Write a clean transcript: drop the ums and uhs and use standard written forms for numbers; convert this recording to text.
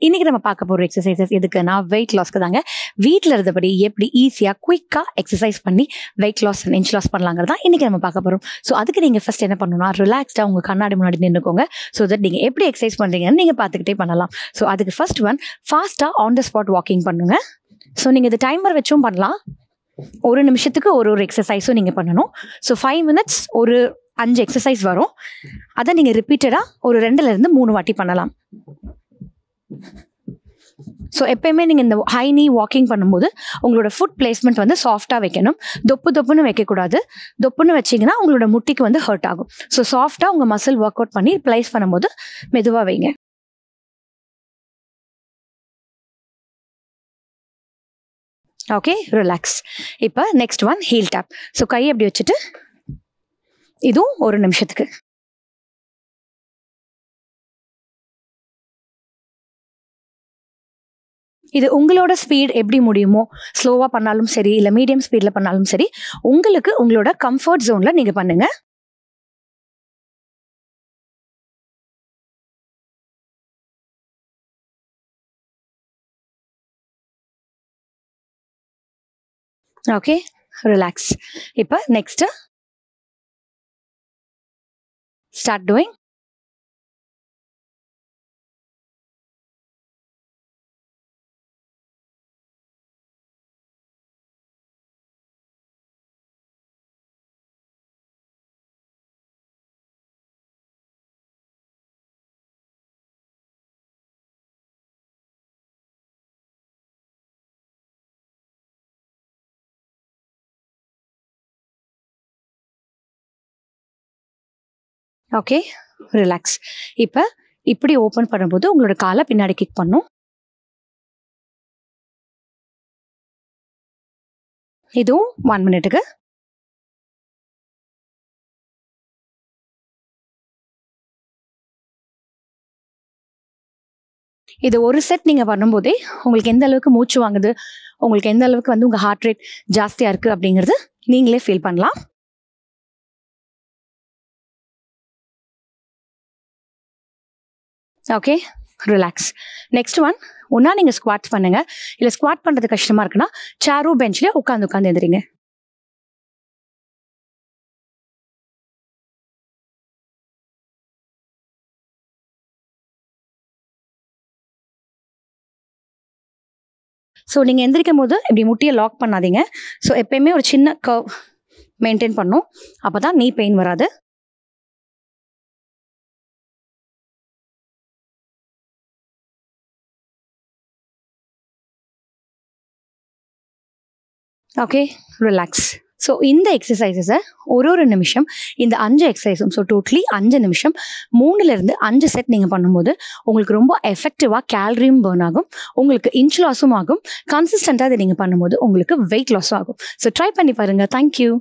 இன்னைக்கு நம்ம பார்க்க போகிற எக்ஸசைசஸ் எதுக்குன்னா வெயிட் லாஸ்க்கு தாங்க. வீட்டில் இருந்தபடி எப்படி ஈஸியாக குயிக்காக எக்ஸசைஸ் பண்ணி weight loss and inch loss பண்ணலாங்கிறது தான் இன்றைக்கி நம்ம பார்க்க போகிறோம். ஸோ அதுக்கு நீங்கள் ஃபஸ்ட் என்ன பண்ணணும்னா ரிலாக்ஸ்டாக உங்கள் கண்ணாடி முன்னாடி நின்றுக்கோங்க. ஸோ தட் நீங்கள் எப்படி எக்ஸசைஸ் பண்ணுறீங்கன்னு நீங்கள் பார்த்துக்கிட்டே பண்ணலாம். ஸோ அதுக்கு ஃபர்ஸ்ட் ஒன் ஃபாஸ்ட்டாக ஆன் த ஸ்பாட் வாக்கிங் பண்ணுங்க. ஸோ நீங்கள் இது டைமர் வச்சும் பண்ணலாம். ஒரு நிமிஷத்துக்கு ஒரு எக்ஸசைஸும் நீங்கள் பண்ணணும். ஸோ 5 minutes ஒரு 5 எக்ஸசைஸ் வரும். அதை நீங்கள் ரிப்பீட்டடாக ஒரு 2 3 வாட்டி பண்ணலாம். ஸோ எப்பயுமே நீங்கள் இந்த ஹை நீ வாக்கிங் பண்ணும்போது உங்களோட ஃபுட் பிளேஸ்மெண்ட் வந்து சாஃப்டாக வைக்கணும். தொப்புன்னு வைக்கக்கூடாது. தொப்புன்னு வச்சிங்கன்னா உங்களோட முட்டிக்கு வந்து ஹர்ட் ஆகும். ஸோ சாஃப்டாக உங்கள் மசில் ஒர்க் அவுட் பண்ணி பிளேஸ் பண்ணும்போது மெதுவாக வைங்க. Okay, relax. இப்போ next one heel tap. So கையை அப்படி வச்சுட்டு இதுவும் ஒரு நிமிஷத்துக்கு. இது உங்களோட ஸ்பீட் எப்படி முடியுமோ, ஸ்லோவாக பண்ணாலும் சரி இல்லை மீடியம் ஸ்பீடில் பண்ணாலும் சரி, உங்களுக்கு உங்களோட கம்ஃபர்ட் ஜோனில் நீங்கள் பண்ணுங்க. Okay, relax. இப்போ next start doing. Okay, relax. இப்போ இப்படி ஓப்பன் பண்ணும்போது உங்களோட காலை பின்னாடி கிக் பண்ணும். இதுவும் 1 minute. இது ஒரு செட் நீங்கள் பண்ணும்போதே உங்களுக்கு எந்த அளவுக்கு மூச்சு வாங்குது, உங்களுக்கு எந்த அளவுக்கு வந்து உங்கள் ஹார்ட் ரேட் ஜாஸ்தியாக இருக்குது அப்படிங்கிறது நீங்களே ஃபீல் பண்ணலாம். Okay, relax. நெக்ஸ்ட் ஒன், ஒன்றா நீங்கள் ஸ்குவாட்ஸ் பண்ணுங்க. இல்லை ஸ்குவாட் பண்ணுறது கஷ்டமாக இருக்குன்னா சேரோ பெஞ்ச்லேயே உட்காந்து எழுந்திரிங்க. ஸோ நீங்கள் எந்திரிக்கும் போது இப்படி முட்டியை லாக் பண்ணாதீங்க. ஸோ எப்பயுமே ஒரு சின்ன கர்வ் மெயின்டைன் பண்ணும். அப்போ தான் நீ பெயின் வராது. Okay, relax. ஸோ இந்த எக்ஸசைசஸை ஒரு நிமிஷம் இந்த 5 எக்ஸசைஸும், ஸோ டோட்டலி 5 நிமிஷம் 3 5 செட் நீங்கள் பண்ணும்போது உங்களுக்கு ரொம்ப எஃபெக்டிவாக கேலரியும் பர்ன் ஆகும், உங்களுக்கு இன்ச் லாஸும் ஆகும். கன்சிஸ்டண்ட்டாக இதை நீங்கள் பண்ணும்போது உங்களுக்கு வெயிட் லாஸும் ஆகும். ஸோ ட்ரை பண்ணி பாருங்கள். தேங்க்யூ.